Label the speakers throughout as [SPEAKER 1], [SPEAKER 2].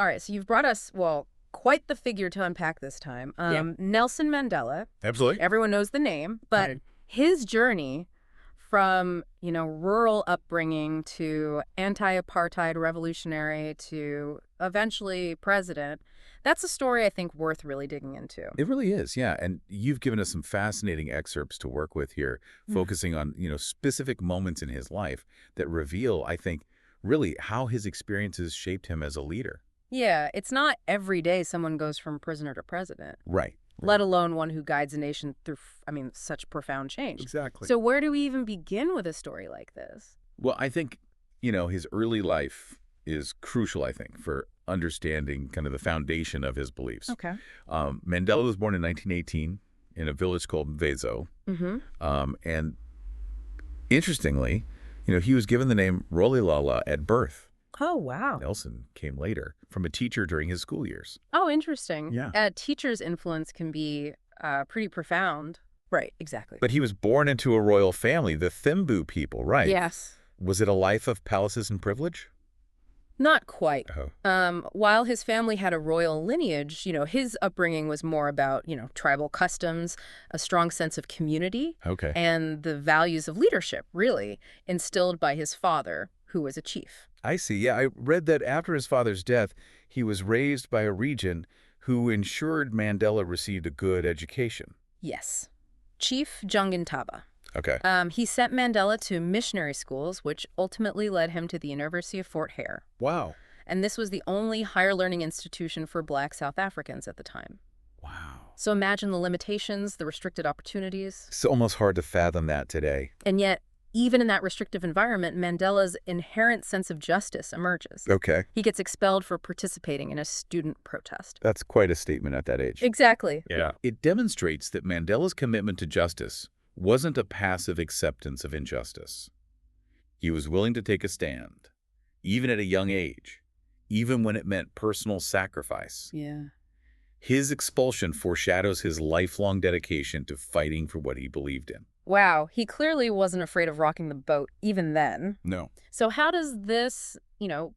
[SPEAKER 1] All right, so you've brought us, well, quite the figure to unpack this time. Nelson Mandela.
[SPEAKER 2] Absolutely.
[SPEAKER 1] Everyone knows the name, but
[SPEAKER 2] Right.
[SPEAKER 1] his journey from, rural upbringing to anti-apartheid revolutionary to eventually president, that's a story I think worth really digging into.
[SPEAKER 2] It really is, yeah. And you've given us some fascinating excerpts to work with here, focusing on, specific moments in his life that reveal, I think, really how his experiences shaped him as a leader.
[SPEAKER 1] Yeah, it's not every day someone goes from prisoner to president,
[SPEAKER 2] Right.
[SPEAKER 1] let alone one who guides a nation through, such profound change.
[SPEAKER 2] Exactly.
[SPEAKER 1] So where do we even begin with a story like this?
[SPEAKER 2] Well, I think, his early life is crucial, I think, for understanding kind of the foundation of his beliefs.
[SPEAKER 1] Okay.
[SPEAKER 2] Mandela was born in 1918 in a village called Mvezo.
[SPEAKER 1] Mm-hmm.
[SPEAKER 2] And interestingly, he was given the name Rolilala at birth.
[SPEAKER 1] Oh, wow.
[SPEAKER 2] Nelson came later from a teacher during his school years.
[SPEAKER 1] Oh, interesting.
[SPEAKER 2] Yeah.
[SPEAKER 1] A teacher's influence can be pretty profound. Right, exactly.
[SPEAKER 2] But he was born into a royal family, the Thimbu people, right?
[SPEAKER 1] Yes.
[SPEAKER 2] Was it a life of palaces and privilege?
[SPEAKER 1] Not quite.
[SPEAKER 2] Oh.
[SPEAKER 1] While his family had a royal lineage, his upbringing was more about, tribal customs, a strong sense of community,
[SPEAKER 2] Okay.
[SPEAKER 1] and the values of leadership, really, instilled by his father, who was a chief.
[SPEAKER 2] I see. Yeah, I read that after his father's death, he was raised by a regent who ensured Mandela received a good education.
[SPEAKER 1] Yes. Chief Jungintaba.
[SPEAKER 2] Okay.
[SPEAKER 1] He sent Mandela to missionary schools, which ultimately led him to the University of Fort Hare.
[SPEAKER 2] Wow.
[SPEAKER 1] And this was the only higher learning institution for Black South Africans at the time.
[SPEAKER 2] Wow.
[SPEAKER 1] So imagine the limitations, the restricted opportunities.
[SPEAKER 2] It's almost hard to fathom that today.
[SPEAKER 1] And yet, even in that restrictive environment, Mandela's inherent sense of justice emerges.
[SPEAKER 2] Okay.
[SPEAKER 1] He gets expelled for participating in a student protest.
[SPEAKER 2] That's quite a statement at that age.
[SPEAKER 1] Exactly.
[SPEAKER 2] Yeah. It demonstrates that Mandela's commitment to justice wasn't a passive acceptance of injustice. He was willing to take a stand, even at a young age, even when it meant personal sacrifice.
[SPEAKER 1] Yeah.
[SPEAKER 2] His expulsion foreshadows his lifelong dedication to fighting for what he believed in.
[SPEAKER 1] Wow, he clearly wasn't afraid of rocking the boat even then.
[SPEAKER 2] No.
[SPEAKER 1] So how does this,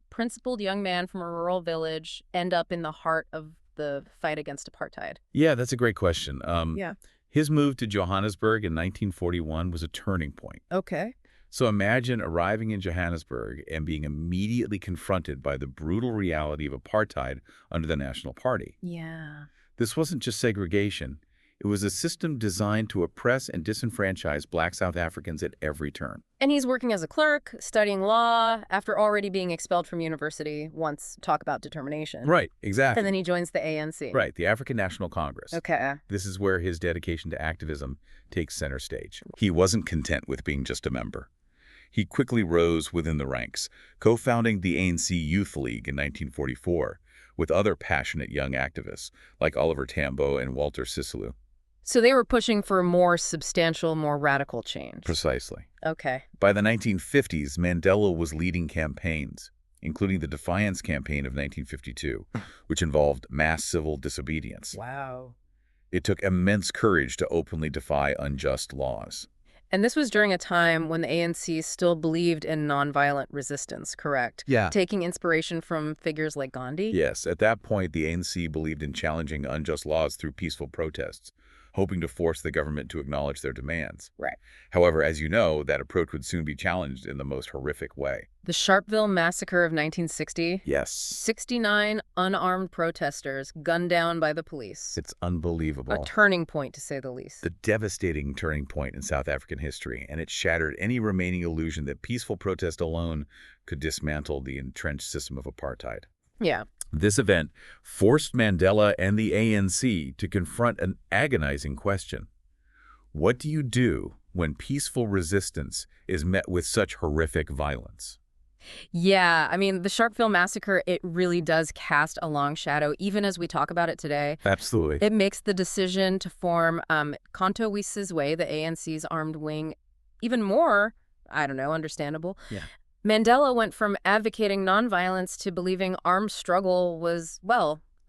[SPEAKER 1] principled young man from a rural village end up in the heart of the fight against apartheid?
[SPEAKER 2] Yeah, that's a great question.
[SPEAKER 1] Yeah.
[SPEAKER 2] His move to Johannesburg in 1941 was a turning point.
[SPEAKER 1] Okay.
[SPEAKER 2] So imagine arriving in Johannesburg and being immediately confronted by the brutal reality of apartheid under the National Party.
[SPEAKER 1] Yeah.
[SPEAKER 2] This wasn't just segregation. It was a system designed to oppress and disenfranchise Black South Africans at every turn.
[SPEAKER 1] And he's working as a clerk, studying law, after already being expelled from university. Once talk about determination.
[SPEAKER 2] Right, exactly.
[SPEAKER 1] And then he joins the ANC.
[SPEAKER 2] Right, the African National Congress.
[SPEAKER 1] Okay.
[SPEAKER 2] This is where his dedication to activism takes center stage. He wasn't content with being just a member. He quickly rose within the ranks, co-founding the ANC Youth League in 1944 with other passionate young activists like Oliver Tambo and Walter Sisulu.
[SPEAKER 1] So they were pushing for more substantial, more radical change.
[SPEAKER 2] Precisely.
[SPEAKER 1] Okay.
[SPEAKER 2] By the 1950s, Mandela was leading campaigns, including the Defiance Campaign of 1952, which involved mass civil disobedience.
[SPEAKER 1] Wow.
[SPEAKER 2] It took immense courage to openly defy unjust laws.
[SPEAKER 1] And this was during a time when the ANC still believed in nonviolent resistance, correct?
[SPEAKER 2] Yeah.
[SPEAKER 1] Taking inspiration from figures like Gandhi?
[SPEAKER 2] Yes, at that point, the ANC believed in challenging unjust laws through peaceful protests, hoping to force the government to acknowledge their demands.
[SPEAKER 1] Right.
[SPEAKER 2] However, as you know, that approach would soon be challenged in the most horrific way.
[SPEAKER 1] The Sharpeville Massacre of 1960?
[SPEAKER 2] Yes.
[SPEAKER 1] 69 unarmed protesters gunned down by the police.
[SPEAKER 2] It's unbelievable.
[SPEAKER 1] A turning point, to say the least.
[SPEAKER 2] The devastating turning point in South African history, and it shattered any remaining illusion that peaceful protest alone could dismantle the entrenched system of apartheid.
[SPEAKER 1] Yeah.
[SPEAKER 2] This event forced Mandela and the ANC to confront an agonizing question. What do you do when peaceful resistance is met with such horrific violence?
[SPEAKER 1] Yeah, the Sharpeville Massacre, it really does cast a long shadow, even as we talk about it today.
[SPEAKER 2] Absolutely.
[SPEAKER 1] It makes the decision to form Kanto Wisizwe, the ANC's armed wing, even more, understandable.
[SPEAKER 2] Yeah.
[SPEAKER 1] Mandela went from advocating nonviolence to believing armed struggle was,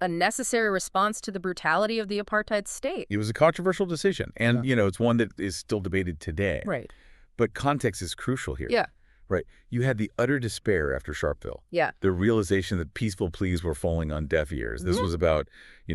[SPEAKER 1] a necessary response to the brutality of the apartheid state.
[SPEAKER 2] It was a controversial decision, and, it's one that is still debated today.
[SPEAKER 1] Right.
[SPEAKER 2] But context is crucial here.
[SPEAKER 1] Yeah.
[SPEAKER 2] Right. You had the utter despair after Sharpeville.
[SPEAKER 1] Yeah.
[SPEAKER 2] The realization that peaceful pleas were falling on deaf ears. This was about,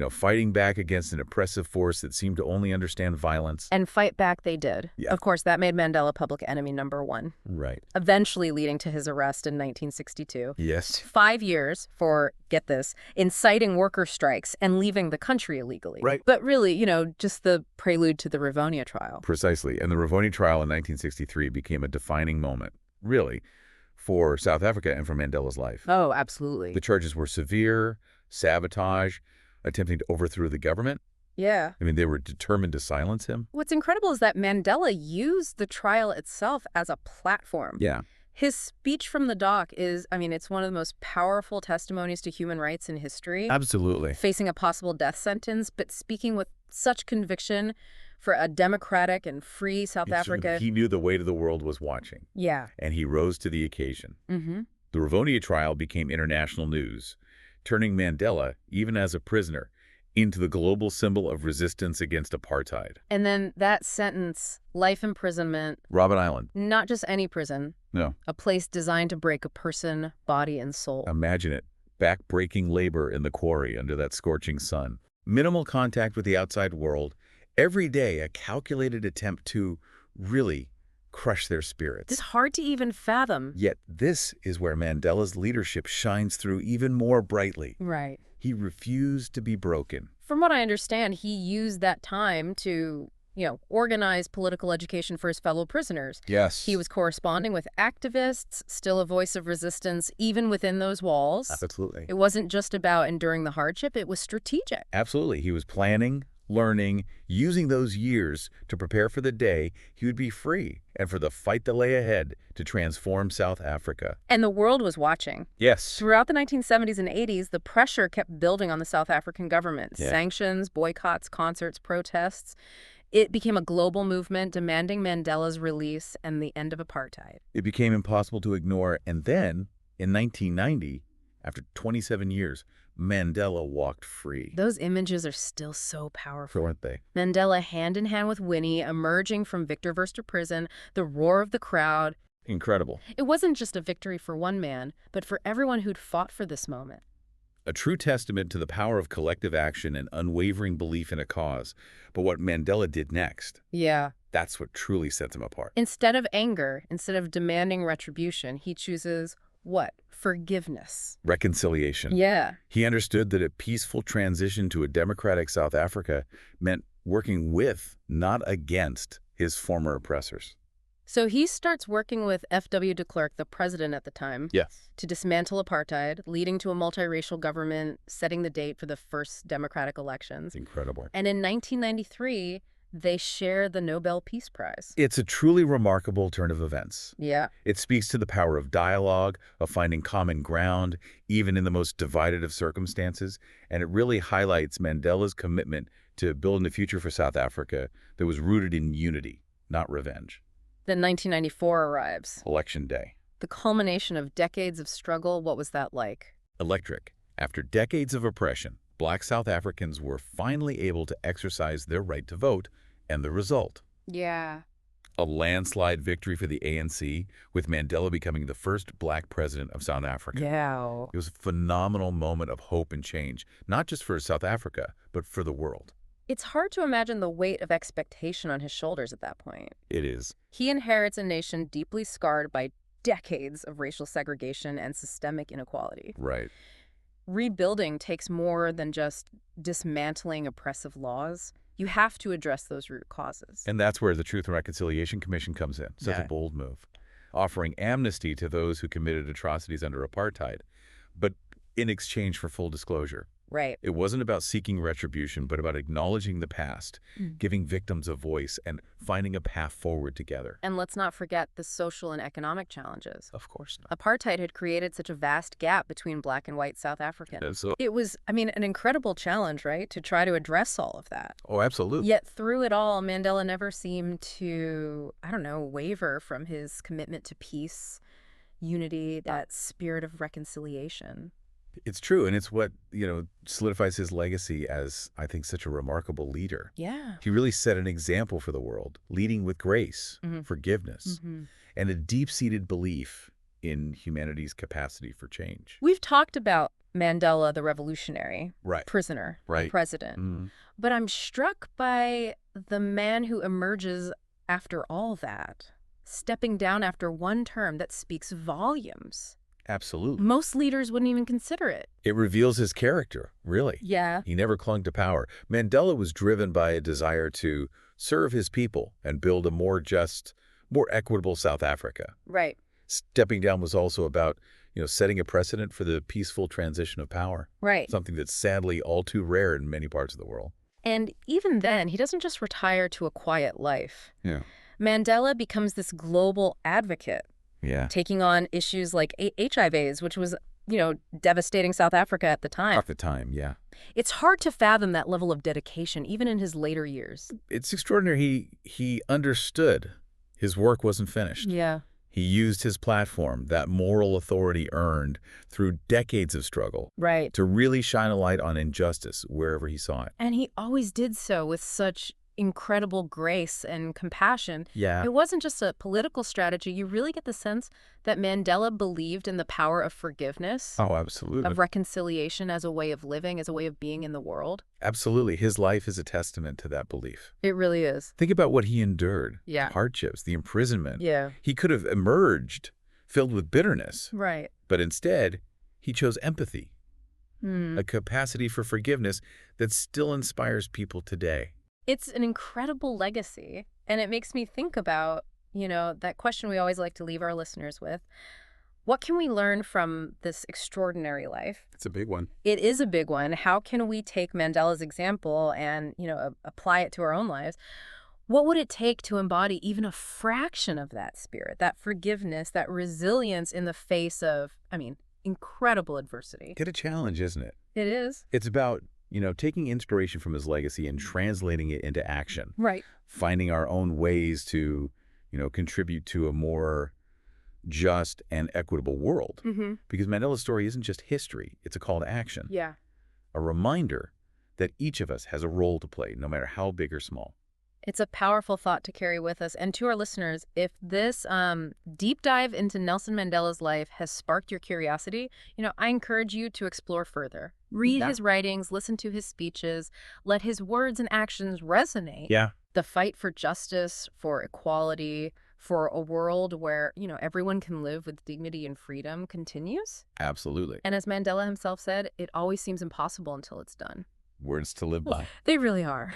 [SPEAKER 2] fighting back against an oppressive force that seemed to only understand violence.
[SPEAKER 1] And fight back they did.
[SPEAKER 2] Yeah.
[SPEAKER 1] Of course, that made Mandela public enemy #1.
[SPEAKER 2] Right.
[SPEAKER 1] Eventually leading to his arrest in 1962.
[SPEAKER 2] Yes.
[SPEAKER 1] 5 years for, get this, inciting worker strikes and leaving the country illegally.
[SPEAKER 2] Right.
[SPEAKER 1] But really, just the prelude to the Rivonia trial.
[SPEAKER 2] Precisely. And the Rivonia trial in 1963 became a defining moment, really, for South Africa and for Mandela's life.
[SPEAKER 1] Oh, absolutely.
[SPEAKER 2] The charges were severe: sabotage, attempting to overthrow the government.
[SPEAKER 1] Yeah.
[SPEAKER 2] I mean, they were determined to silence him.
[SPEAKER 1] What's incredible is that Mandela used the trial itself as a platform.
[SPEAKER 2] Yeah.
[SPEAKER 1] His speech from the dock is, it's one of the most powerful testimonies to human rights in history.
[SPEAKER 2] Absolutely.
[SPEAKER 1] Facing a possible death sentence, but speaking with such conviction for a democratic and free South Africa.
[SPEAKER 2] He knew the weight of the world was watching.
[SPEAKER 1] Yeah.
[SPEAKER 2] And he rose to the occasion.
[SPEAKER 1] Mm-hmm.
[SPEAKER 2] The Rivonia trial became international news, turning Mandela, even as a prisoner, into the global symbol of resistance against apartheid.
[SPEAKER 1] And then that sentence, life imprisonment.
[SPEAKER 2] Robben Island.
[SPEAKER 1] Not just any prison.
[SPEAKER 2] No.
[SPEAKER 1] A place designed to break a person, body, and soul.
[SPEAKER 2] Imagine it. Back-breaking labor in the quarry under that scorching sun. Minimal contact with the outside world. Every day, a calculated attempt to really crush their spirits.
[SPEAKER 1] It's hard to even fathom.
[SPEAKER 2] Yet this is where Mandela's leadership shines through even more brightly.
[SPEAKER 1] Right.
[SPEAKER 2] He refused to be broken.
[SPEAKER 1] From what I understand, he used that time to, organize political education for his fellow prisoners.
[SPEAKER 2] Yes.
[SPEAKER 1] He was corresponding with activists, still a voice of resistance, even within those walls.
[SPEAKER 2] Absolutely.
[SPEAKER 1] It wasn't just about enduring the hardship, it was strategic.
[SPEAKER 2] Absolutely. He was planning, learning, using those years to prepare for the day he would be free and for the fight that lay ahead to transform South Africa.
[SPEAKER 1] And the world was watching.
[SPEAKER 2] Yes.
[SPEAKER 1] Throughout the 1970s and 80s, the pressure kept building on the South African government.
[SPEAKER 2] Yeah.
[SPEAKER 1] Sanctions, boycotts, concerts, protests. It became a global movement demanding Mandela's release and the end of apartheid.
[SPEAKER 2] It became impossible to ignore. And then, in 1990, after 27 years, Mandela walked free.
[SPEAKER 1] Those images are still so powerful.
[SPEAKER 2] Weren't they?
[SPEAKER 1] Mandela hand in hand with Winnie, emerging from Victor Verster prison, the roar of the crowd.
[SPEAKER 2] Incredible.
[SPEAKER 1] It wasn't just a victory for one man, but for everyone who'd fought for this moment.
[SPEAKER 2] A true testament to the power of collective action and unwavering belief in a cause. But what Mandela did next,
[SPEAKER 1] Yeah.
[SPEAKER 2] that's what truly sets him apart.
[SPEAKER 1] Instead of anger, instead of demanding retribution, he chooses what? Forgiveness.
[SPEAKER 2] Reconciliation.
[SPEAKER 1] Yeah.
[SPEAKER 2] He understood that a peaceful transition to a democratic South Africa meant working with, not against, his former oppressors.
[SPEAKER 1] So he starts working with F.W. de Klerk, the president at the time, to dismantle apartheid, leading to a multiracial government, setting the date for the first democratic elections.
[SPEAKER 2] Incredible.
[SPEAKER 1] And in 1993, they share the Nobel Peace Prize.
[SPEAKER 2] It's a truly remarkable turn of events.
[SPEAKER 1] Yeah.
[SPEAKER 2] It speaks to the power of dialogue, of finding common ground, even in the most divided of circumstances, and it really highlights Mandela's commitment to building a future for South Africa that was rooted in unity, not revenge.
[SPEAKER 1] Then 1994 arrives.
[SPEAKER 2] Election day.
[SPEAKER 1] The culmination of decades of struggle. What was that like?
[SPEAKER 2] Electric. After decades of oppression, Black South Africans were finally able to exercise their right to vote, and the result?
[SPEAKER 1] Yeah.
[SPEAKER 2] A landslide victory for the ANC, with Mandela becoming the first Black president of South Africa.
[SPEAKER 1] Yeah.
[SPEAKER 2] It was a phenomenal moment of hope and change, not just for South Africa, but for the world.
[SPEAKER 1] It's hard to imagine the weight of expectation on his shoulders at that point.
[SPEAKER 2] It is.
[SPEAKER 1] He inherits a nation deeply scarred by decades of racial segregation and systemic inequality.
[SPEAKER 2] Right.
[SPEAKER 1] Rebuilding takes more than just dismantling oppressive laws. You have to address those root causes.
[SPEAKER 2] And that's where the Truth and Reconciliation Commission comes in. Such a bold move. Offering amnesty to those who committed atrocities under apartheid, but in exchange for full disclosure.
[SPEAKER 1] Right.
[SPEAKER 2] It wasn't about seeking retribution, but about acknowledging the past, giving victims a voice, and finding a path forward together.
[SPEAKER 1] And let's not forget the social and economic challenges.
[SPEAKER 2] Of course not.
[SPEAKER 1] Apartheid had created such a vast gap between Black and white South Africans.
[SPEAKER 2] So,
[SPEAKER 1] It was, an incredible challenge, right, to try to address all of that.
[SPEAKER 2] oh, absolutely.
[SPEAKER 1] Yet through it all, Mandela never seemed to, waver from his commitment to peace, unity, that spirit of reconciliation.
[SPEAKER 2] It's true, and it's what, solidifies his legacy as, I think, such a remarkable leader.
[SPEAKER 1] Yeah.
[SPEAKER 2] He really set an example for the world, leading with grace, forgiveness, and a deep-seated belief in humanity's capacity for change.
[SPEAKER 1] We've talked about Mandela, the revolutionary,
[SPEAKER 2] Right.
[SPEAKER 1] prisoner, the
[SPEAKER 2] Right.
[SPEAKER 1] president.
[SPEAKER 2] Mm,
[SPEAKER 1] But I'm struck by the man who emerges after all that, stepping down after one term that speaks volumes.
[SPEAKER 2] absolutely.
[SPEAKER 1] Most leaders wouldn't even consider it.
[SPEAKER 2] It reveals his character, really.
[SPEAKER 1] Yeah,
[SPEAKER 2] He never clung to power. Mandela was driven by a desire to serve his people and build a more just, more equitable South Africa.
[SPEAKER 1] right.
[SPEAKER 2] Stepping down was also about, setting a precedent for the peaceful transition of power,
[SPEAKER 1] Right.
[SPEAKER 2] something that's sadly all too rare in many parts of the world.
[SPEAKER 1] And even then, he doesn't just retire to a quiet life.
[SPEAKER 2] Yeah.
[SPEAKER 1] Mandela becomes this global advocate,
[SPEAKER 2] Yeah.
[SPEAKER 1] taking on issues like HIV/AIDS, which was, devastating South Africa at the time.
[SPEAKER 2] At the time, yeah.
[SPEAKER 1] It's hard to fathom that level of dedication, even in his later years.
[SPEAKER 2] It's extraordinary. He understood his work wasn't finished.
[SPEAKER 1] Yeah.
[SPEAKER 2] He used his platform, that moral authority earned through decades of struggle,
[SPEAKER 1] Right.
[SPEAKER 2] to really shine a light on injustice wherever he saw it.
[SPEAKER 1] And he always did so with such incredible grace and compassion.
[SPEAKER 2] Yeah.
[SPEAKER 1] It wasn't just a political strategy. You really get the sense that Mandela believed in the power of forgiveness,
[SPEAKER 2] Oh, absolutely.
[SPEAKER 1] of reconciliation as a way of living, as a way of being in the world.
[SPEAKER 2] Absolutely. His life is a testament to that belief.
[SPEAKER 1] It really is.
[SPEAKER 2] Think about what he endured.
[SPEAKER 1] Yeah.
[SPEAKER 2] The hardships, the imprisonment.
[SPEAKER 1] Yeah.
[SPEAKER 2] He could have emerged filled with bitterness,
[SPEAKER 1] Right.
[SPEAKER 2] but instead, he chose empathy,
[SPEAKER 1] Hmm.
[SPEAKER 2] a capacity for forgiveness that still inspires people today.
[SPEAKER 1] It's an incredible legacy. And it makes me think about, that question we always like to leave our listeners with. What can we learn from this extraordinary life?
[SPEAKER 2] It's a big one.
[SPEAKER 1] It is a big one. How can we take Mandela's example and, apply it to our own lives? What would it take to embody even a fraction of that spirit, that forgiveness, that resilience in the face of, incredible adversity?
[SPEAKER 2] Get a challenge, isn't it?
[SPEAKER 1] It is.
[SPEAKER 2] It's about, taking inspiration from his legacy and translating it into action,
[SPEAKER 1] Right.
[SPEAKER 2] finding our own ways to, contribute to a more just and equitable world.
[SPEAKER 1] Mm-hmm.
[SPEAKER 2] Because Mandela's story isn't just history, it's a call to action,
[SPEAKER 1] Yeah.
[SPEAKER 2] a reminder that each of us has a role to play, no matter how big or small.
[SPEAKER 1] It's a powerful thought to carry with us. And to our listeners, if this deep dive into Nelson Mandela's life has sparked your curiosity, I encourage you to explore further. Read his writings, listen to his speeches, let his words and actions resonate.
[SPEAKER 2] Yeah.
[SPEAKER 1] The fight for justice, for equality, for a world where, everyone can live with dignity and freedom continues.
[SPEAKER 2] Absolutely.
[SPEAKER 1] And as Mandela himself said, it always seems impossible until it's done.
[SPEAKER 2] Words to live by.
[SPEAKER 1] They really are.